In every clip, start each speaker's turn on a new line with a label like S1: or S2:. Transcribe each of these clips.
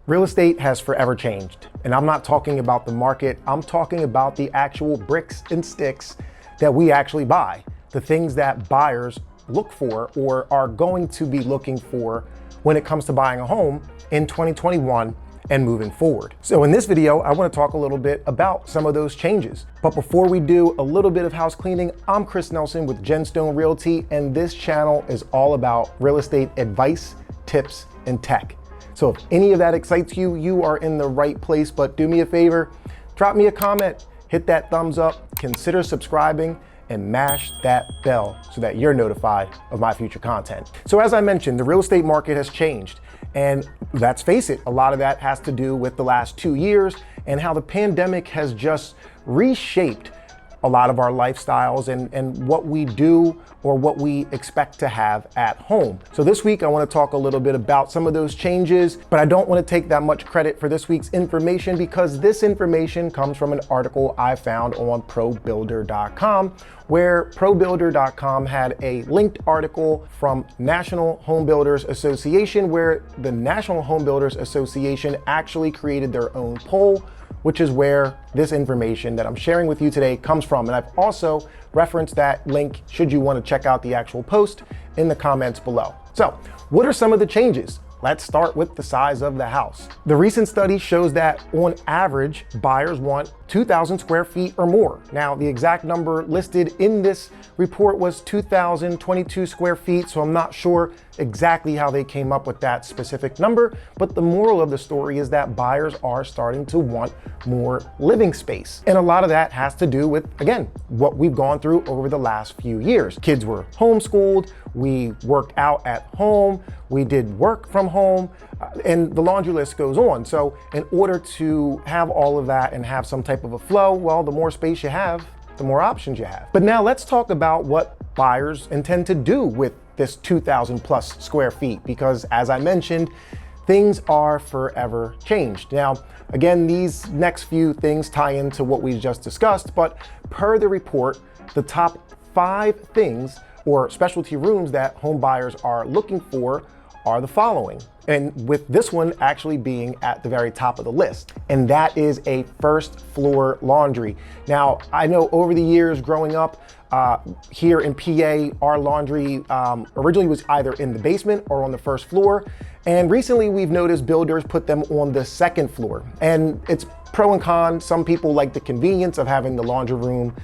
S1: Real estate has forever changed, and I'm not talking about the market, I'm talking about the actual bricks and sticks that we actually buy, the things that buyers look for or are going to be looking for when it comes to buying a home in 2021 and moving forward. So in this video, I want to talk a little bit about some of those changes. But before we do a little bit of house cleaning, I'm Chris Nelson with Gemstone Realty, and this channel is all about real estate advice, tips, and tech. So if any of that excites you, you are in the right place. But do me a favor, drop me a comment, hit that thumbs up, consider subscribing, and mash that bell so that you're notified of my future content. So as I mentioned, the real estate market has changed. And let's face it, a lot of that has to do with the last 2 years and how the pandemic has just reshaped a lot of our lifestyles and what we do or what we expect to have at home. So this week, I want to talk a little bit about some of those changes, but I don't want to take that much credit for this week's information because this information comes from an article I found on ProBuilder.com, where ProBuilder.com had a linked article from National Home Builders Association, where the National Home Builders Association actually created their own poll, which is where this information that I'm sharing with you today comes from. And I've also referenced that link should you want to check out the actual post in the comments below. So what are some of the changes? Let's start with the size of the house. The recent study shows that on average, buyers want 2,000 square feet or more. Now, the exact number listed in this report was 2,022 square feet, so I'm not sure exactly how they came up with that specific number, but the moral of the story is that buyers are starting to want more living space. And a lot of that has to do with, again, what we've gone through over the last few years. Kids were homeschooled, we worked out at home, we did work from home, and the laundry list goes on. So in order to have all of that and have some type of a flow, well, the more space you have, the more options you have. But now let's talk about what buyers intend to do with this 2,000 plus square feet, because as I mentioned, things are forever changed. Now, again, these next few things tie into what we just discussed, but per the report, the top 5 things or specialty rooms that home buyers are looking for are the following. And with this one actually being at the very top of the list, and that is a first floor laundry. Now, I know over the years growing up here in PA, our laundry originally was either in the basement or on the first floor. And recently we've noticed builders put them on the second floor. And it's pro and con. Some people like the convenience of having the laundry room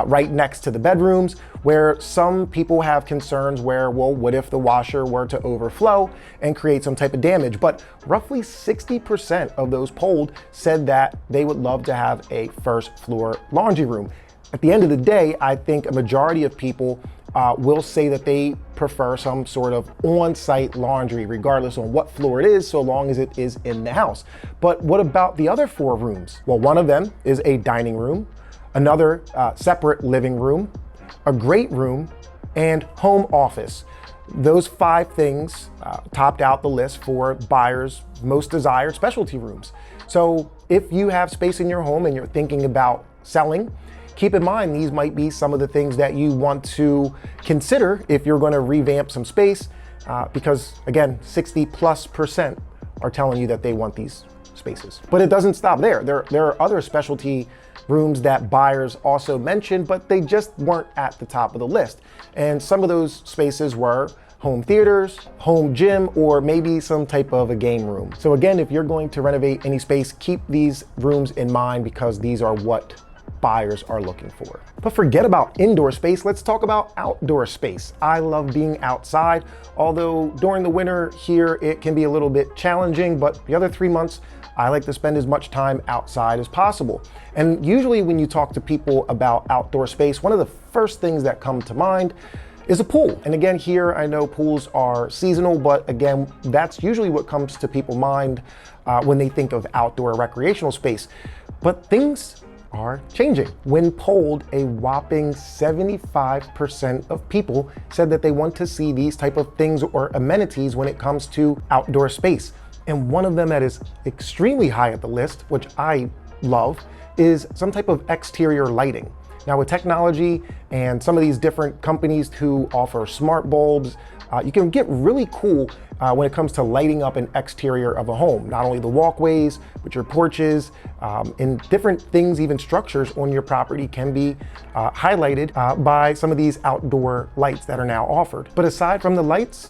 S1: right next to the bedrooms, where some people have concerns where, well, what if the washer were to overflow and create some type of damage? But roughly 60% of those polled said that they would love to have a first floor laundry room. At the end of the day, I think a majority of people will say that they prefer some sort of on-site laundry, regardless on what floor it is, so long as it is in the house. But what about the other 4 rooms? Well, one of them is a dining room, another separate living room, a great room, and home office. Those 5 things topped out the list for buyers' most desired specialty rooms. So if you have space in your home and you're thinking about selling, keep in mind these might be some of the things that you want to consider if you're going to revamp some space, because again, 60+% are telling you that they want these spaces. But it doesn't stop there. There are other specialty rooms that buyers also mentioned, but they just weren't at the top of the list. And some of those spaces were home theaters, home gym, or maybe some type of a game room. So again, if you're going to renovate any space, keep these rooms in mind because these are what buyers are looking for. But forget about indoor space, let's talk about outdoor space. I love being outside, although during the winter here, it can be a little bit challenging, but the other 3 months, I like to spend as much time outside as possible. And usually when you talk to people about outdoor space, one of the first things that come to mind is a pool. And again, here I know pools are seasonal, but again, that's usually what comes to people's mind when they think of outdoor recreational space. But things are changing. When polled, a whopping 75% of people said that they want to see these type of things or amenities when it comes to outdoor space. And one of them that is extremely high at the list, which I love, is some type of exterior lighting. Now with technology and some of these different companies who offer smart bulbs, You can get really cool when it comes to lighting up an exterior of a home. Not only the walkways, but your porches, and different things, even structures on your property can be highlighted by some of these outdoor lights that are now offered. But aside from the lights,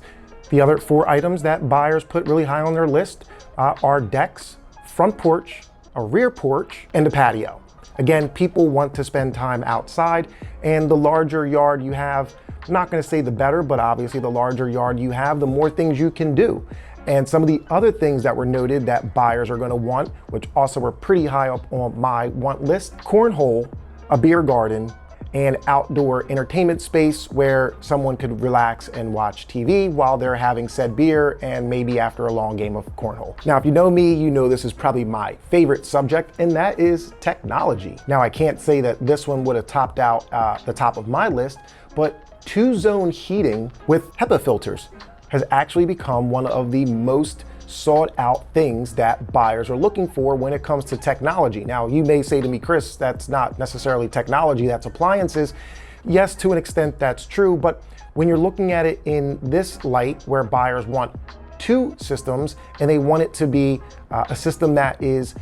S1: the other 4 items that buyers put really high on their list are decks, front porch, a rear porch, and a patio. Again, people want to spend time outside, and the larger yard you have, I'm not going to say the better, but obviously the larger yard you have, the more things you can do. And some of the other things that were noted that buyers are going to want, which also were pretty high up on my want list: cornhole, a beer garden, and outdoor entertainment space where someone could relax and watch TV while they're having said beer and maybe after a long game of cornhole. Now, if you know me, you know this is probably my favorite subject, and that is technology. Now, I can't say that this one would have topped out the top of my list, but 2-zone heating with HEPA filters has actually become one of the most sought out things that buyers are looking for when it comes to technology. Now, you may say to me, Chris, that's not necessarily technology, that's appliances. Yes, to an extent that's true, but when you're looking at it in this light where buyers want 2 systems and they want it to be a system that is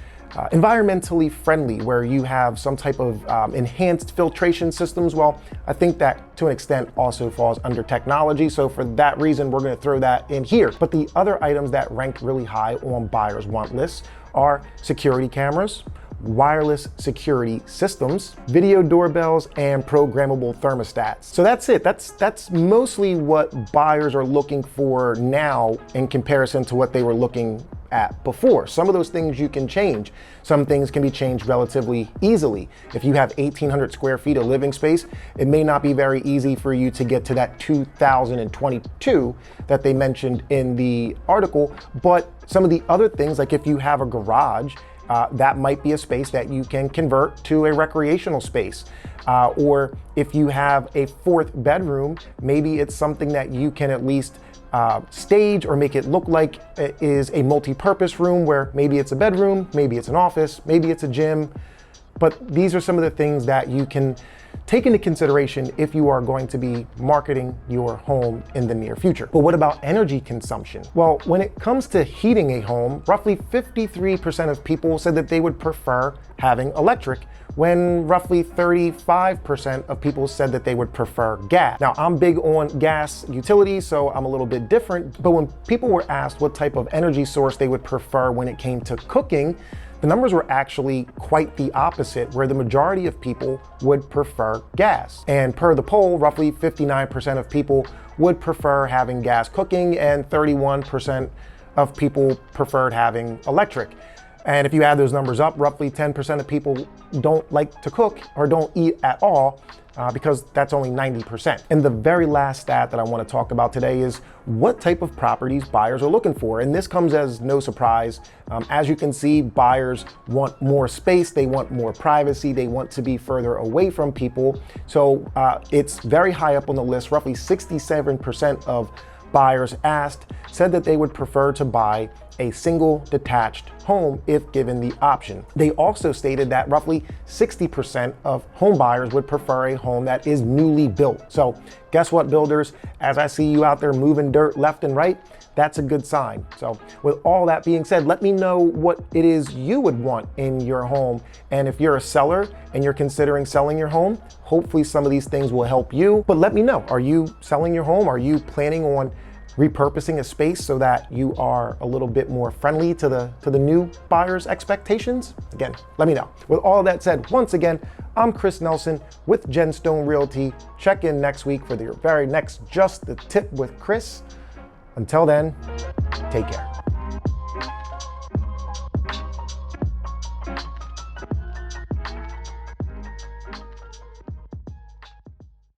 S1: environmentally friendly, where you have some type of enhanced filtration systems, well, I think that to an extent also falls under technology. So for that reason, we're going to throw that in here. But the other items that rank really high on buyers' want lists are security cameras, wireless security systems, video doorbells, and programmable thermostats. So that's it. That's mostly what buyers are looking for now in comparison to what they were looking at before. Some of those things you can change. Some things can be changed relatively easily. If you have 1,800 square feet of living space, it may not be very easy for you to get to that 2022 that they mentioned in the article, but some of the other things, like if you have a garage, that might be a space that you can convert to a recreational space. Or if you have a 4th bedroom, maybe it's something that you can at least stage or make it look like it is a multi-purpose room, where maybe it's a bedroom, maybe it's an office, maybe it's a gym. But these are some of the things that you can take into consideration if you are going to be marketing your home in the near future. But what about energy consumption? Well, when it comes to heating a home, roughly 53% of people said that they would prefer having electric, when roughly 35% of people said that they would prefer gas. Now, I'm big on gas utilities, so I'm a little bit different, but when people were asked what type of energy source they would prefer when it came to cooking, the numbers were actually quite the opposite, where the majority of people would prefer gas. And per the poll, roughly 59% of people would prefer having gas cooking, and 31% of people preferred having electric. And if you add those numbers up, roughly 10% of people don't like to cook or don't eat at all, because that's only 90%. And the very last stat that I want to talk about today is what type of properties buyers are looking for. And this comes as no surprise. As you can see, buyers want more space, they want more privacy, they want to be further away from people. So it's very high up on the list. Roughly 67% of buyers asked said that they would prefer to buy a single detached home if given the option. They also stated that roughly 60% of home buyers would prefer a home that is newly built. So guess what, builders? As I see you out there moving dirt left and right, that's a good sign. So with all that being said, let me know what it is you would want in your home. And if you're a seller and you're considering selling your home, hopefully some of these things will help you. But let me know, are you selling your home? Are you planning on repurposing a space so that you are a little bit more friendly to the new buyer's expectations? Again, let me know. With all that said, once again, I'm Chris Nelson with Genstone Realty. Check in next week for your very next Just the Tip with Chris. Until then, take care.